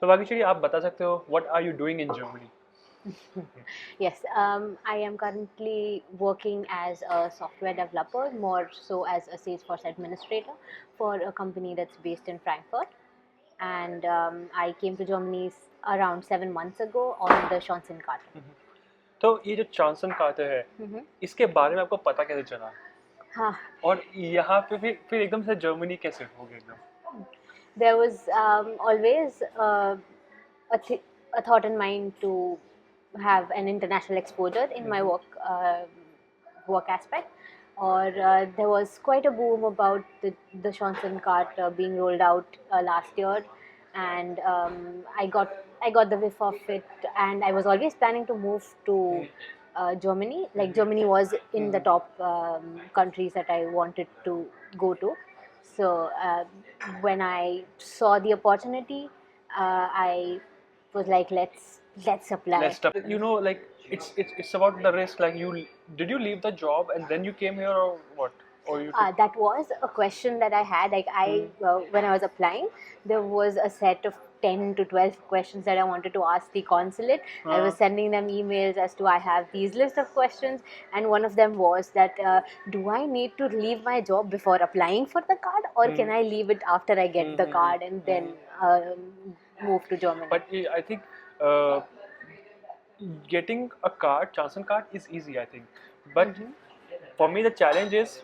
तो भाग्यश्री आप बता सकते हो what are you doing in Germany? Yes, I am currently working as a software developer, more so as a Salesforce administrator for a company that's based in Frankfurt. And I came to Germany around 7 months ago on the Chancen card. तो ये जो चांसन quarter है इसके बारे में आपको पता कैसे चला हाँ, और यहाँ पे फिर एकदम से जर्मनी कैसे हो गया एकदम? there was always a thought in mind to have an international exposure in my work aspect. Or there was quite a boom about the Johnson cart being rolled out last year, and I got the whiff of it, and I was always planning to move to Germany. Like Germany was in the top countries that I wanted to go to. So when I saw the opportunity, I was like, let's apply. Let's stop. You know, like it's about the risk. Like did you leave the job and then you came here or what? Or you took, That was a question that I had. Like when I was applying, there was a set of 10 to 12 questions that I wanted to ask the consulate. I was sending them emails as to I have these list of questions, and one of them was that do I need to leave my job before applying for the card, or can I leave it after I get the card and then move to Germany? but I think uh, getting a card, Chanson card, is easy. I think, but for me the challenge is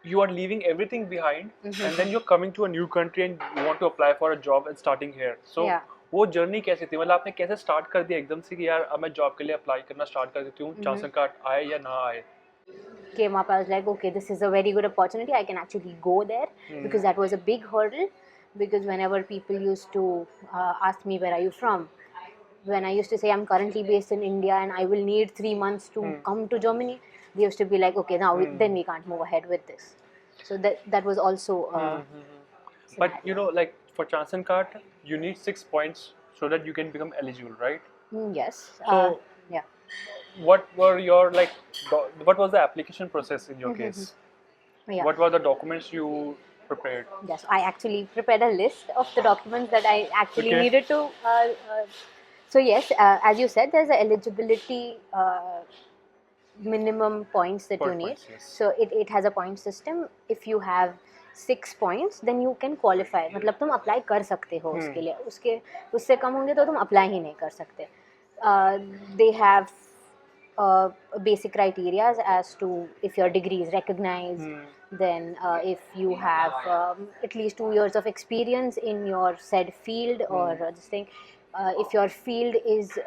you are leaving everything behind and then you're coming to a new country and you want to apply for a job and starting here. So Yeah. वो journey कैसी थी? मतलब आपने कैसे start कर दिया एकदम से कि यार अब मैं जॉब के लिए अप्लाई करना स्टार्ट कर देती हूँ, चांसन कार्ड आए या ना आए? Came up, I was like, okay, this is a very good opportunity. I can actually go there because that was a big hurdle. Because whenever people used to ask me, where are you from? When I used to say I'm currently based in India and I will need 3 months to come to Germany, they used to be like, okay, now then we can't move ahead with this. So that was also. But you know, like for Chanson card, you need 6 points so that you can become eligible, right? Yes. So Yeah. what were your like? What was the application process in your case? Yeah. What were the documents you prepared? Yes, I actually prepared a list of the documents that I actually Okay. needed to. So yes, as you said, there's a eligibility minimum points that you need. Points, yes. So it has a point system. If you have 6 points, then you can qualify. मतलब तुम apply कर सकते हो उसके लिए. उससे कम होंगे तो तुम अप्लाई ही नहीं कर सकते. They have basic criteria as to if your degree is recognized, then if you have at least 2 years of experience in your said field or this thing, if your field is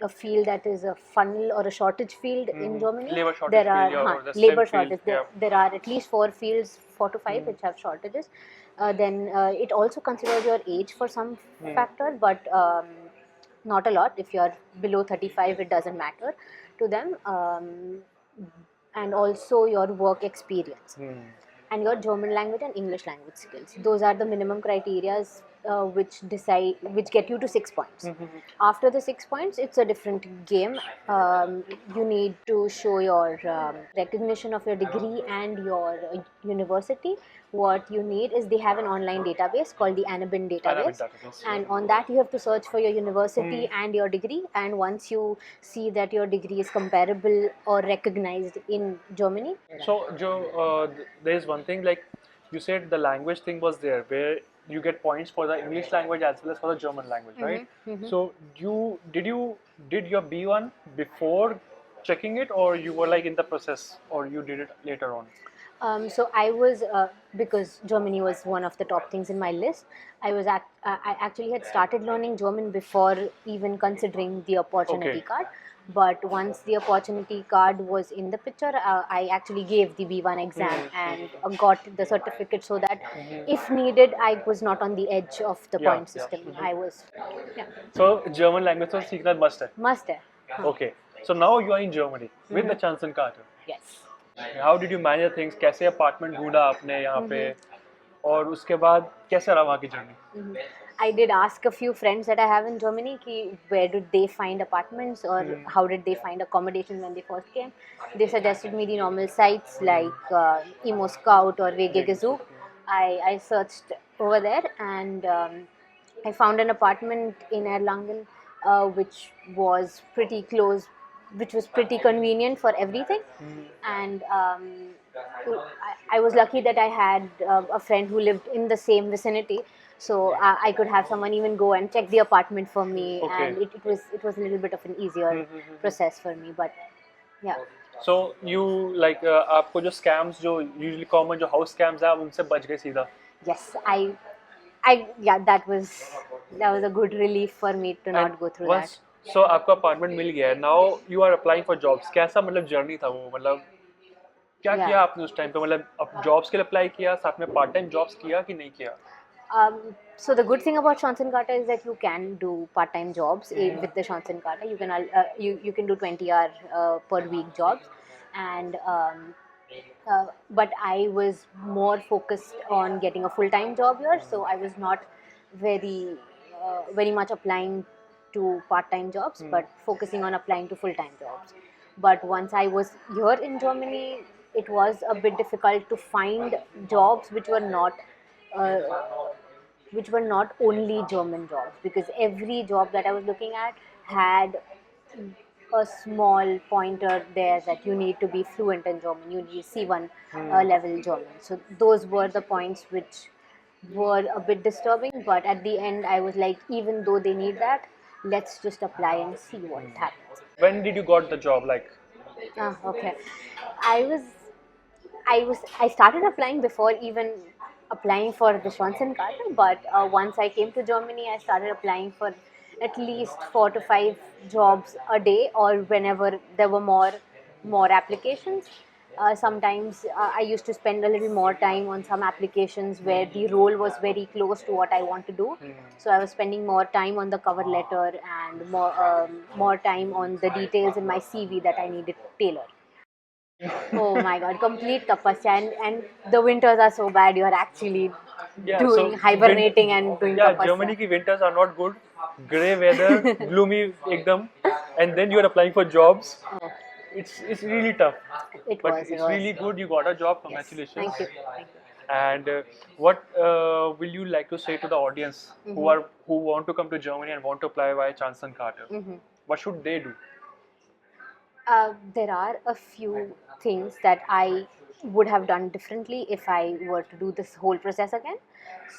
a field that is a funnel or a shortage field in Germany, Labor shortage there are field, or the labor STEM field, shortage. yeah. There are at least 4 fields, 4 to 5, which have shortages. Then it also considers your age for some factor, but not a lot. If you're below 35, it doesn't matter to them. And also your work experience and your German language and English language skills. Those are the minimum criteria which get you to 6 points. After the 6 points, it's a different game. You need to show your recognition of your degree and your university. What you need is they have an online database called the Anabin database, and on that you have to search for your university and your degree. And once you see that your degree is comparable or recognized in Germany. So, Joe, there is one thing like you said the language thing was there where you get points for the English language as well as for the German language, right? So, did your B1 before checking it, or you were like in the process, or you did it later on? So I was because Germany was one of the top things in my list. I actually had started learning German before even considering the opportunity Okay. card. But once the opportunity card was in the picture, I actually gave the B1 exam and got the certificate so that if needed, I was not on the edge of the Yeah, point yeah. system. I was, yeah, So, German language तो सीखना must है. must have. Okay. So now you are in Germany with the Chanson Carter. Yes. How did you manage things? कैसे apartment ढूंढा आपने यहाँ पे और उसके बाद कैसे रहा वहाँ की journey? I did ask a few friends that I have in Germany where did they find apartments or how did they find accommodation when they first came. They suggested me the normal sites like Emo Scout or WG Gesucht. I searched over there and I found an apartment in Erlangen, which was pretty close, which was pretty convenient for everything. And I was lucky that I had a friend who lived in the same vicinity, so I could have someone even go and check the apartment for me, Okay. and it was a little bit of an easier process for me. But yeah, So you like आपको जो scams जो usually common जो house scams है आप उनसे बच गए सीधा. yes, yeah, that was a good relief for me to not go through that. once so आपको apartment मिल गया है. Now you are applying for jobs. कैसा मतलब journey था वो, मतलब क्या Yeah. किया आपने उस टाइम पे, मतलब अब जॉब्स के लिए अप्लाई किया, साथ में पार्ट टाइम जॉब्स किया कि नहीं किया? So the good thing about Johnson Carter is that you can do part-time jobs with the Johnson Carter. You can do 20-hour per week jobs, and but I was more focused on getting a full-time job here, so I was not very much applying to part-time jobs, but focusing on applying to full-time jobs. But once I was here in Germany, it was a bit difficult to find jobs uh, which were not only German jobs, because every job that I was looking at had a small pointer there that you need to be fluent in German, you need C1 level German. So those were the points which were a bit disturbing, but at the end I was like, even though they need that, let's just apply and see what happens. When did you got the job, like? Okay. I was I started applying before even applying for the Johnson Carter, but once I came to Germany, I started applying for at least 4 to 5 jobs a day, or whenever there were more applications. Sometimes I used to spend a little more time on some applications where the role was very close to what I want to do. So I was spending more time on the cover letter and more time on the details in my CV that I needed to tailor. Oh my god, complete tapasya, and the winters are so bad. You are actually doing hibernating and doing tapasya. Germany की winters are not good. Grey weather, gloomy एकदम, and then you are applying for jobs. Oh, It's really tough. it But was. It it's was. really good. You got a job. Yes. Congratulations. Thank you. Thank you. And what will you like to say to the audience who want to come to Germany and want to apply via Johnson Carter? What should they do? There are a few things that I would have done differently if I were to do this whole process again.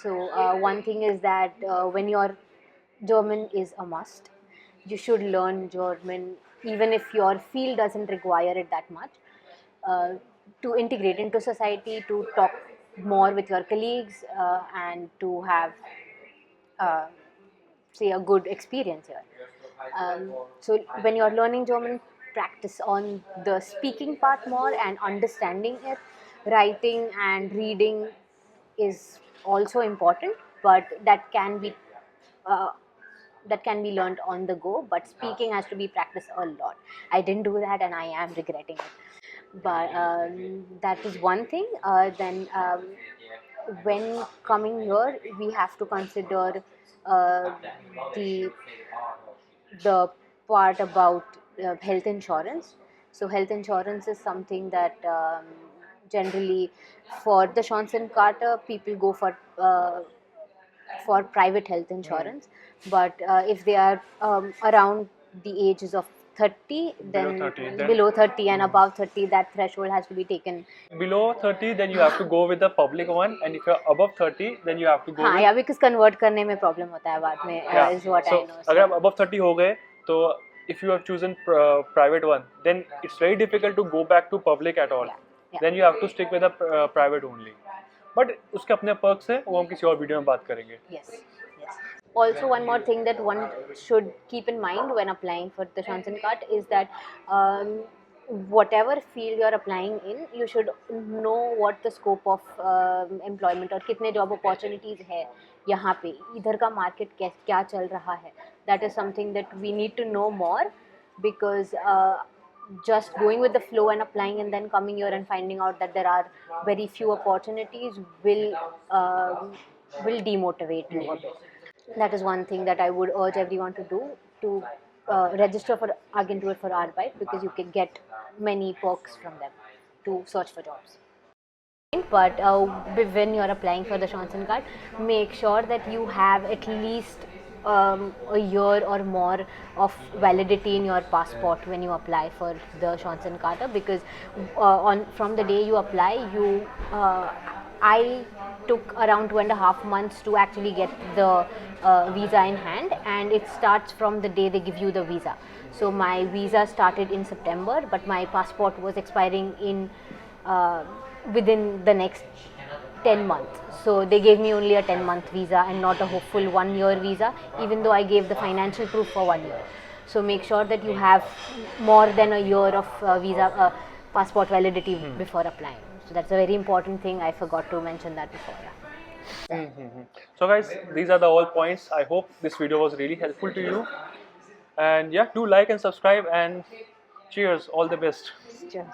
So, one thing is that when your German is a must, you should learn German even if your field doesn't require it that much, uh, to integrate into society, to talk more with your colleagues, and to have uh, say a good experience here. So when you're learning German, practice on the speaking part more and understanding it. Writing and reading is also important, but uh, that can be learned on the go. But speaking has to be practiced a lot. I didn't do that, and I am regretting it. But that is one thing. Then when coming here, we have to consider uh, the the part about health insurance. So health insurance is something that generally for the Johnson Carter people go for private health insurance, but if they are around the ages of 30, then Below 30, then below 30 and above 30, that threshold has to be taken. below 30, then you have to go with the public one, and if you're above 30, then you have to go हाँ, with. या because convert करने में problem होता है बाद में, Yeah. is what So I know. अगर आप above 30 हो गए, तो if you have chosen private one, then it's very difficult to go back to public at all. Yeah. Then you have to stick with the private only. But उसके अपने perks हैं, वो हम किसी और वीडियो में बात करेंगे. Yes, yes. Also, one more thing that one should keep in mind when applying for the Johnson Card is that whatever field you're applying in, you should know what the scope of employment और कितने job opportunities है यहाँ पे, इधर का market क्या चल रहा है. That is something that we need to know more, because just going with the flow and applying and then coming here and finding out that there are very few opportunities will demotivate you a bit. That is one thing that I would urge everyone to do, to register for Agentur for Arbeit, because you can get many perks from them to search for jobs. But when you're applying for the Johnson card, make sure that you have at least a year or more of validity in your passport when you apply for the Johnson card, because from the day you apply, I took around 2.5 months to actually get the visa in hand, and it starts from the day they give you the visa. So my visa started in September, but my passport was expiring in within the next 10 months. So they gave me only a 10-month visa and not a full 1 year visa, even though I gave the financial proof for 1 year. So make sure that you have more than a year of passport validity before applying. So that's a very important thing. I forgot to mention that before. So guys, these are the all points. I hope this video was really helpful to you. And yeah, do like and subscribe, and cheers, all the best. Cheers.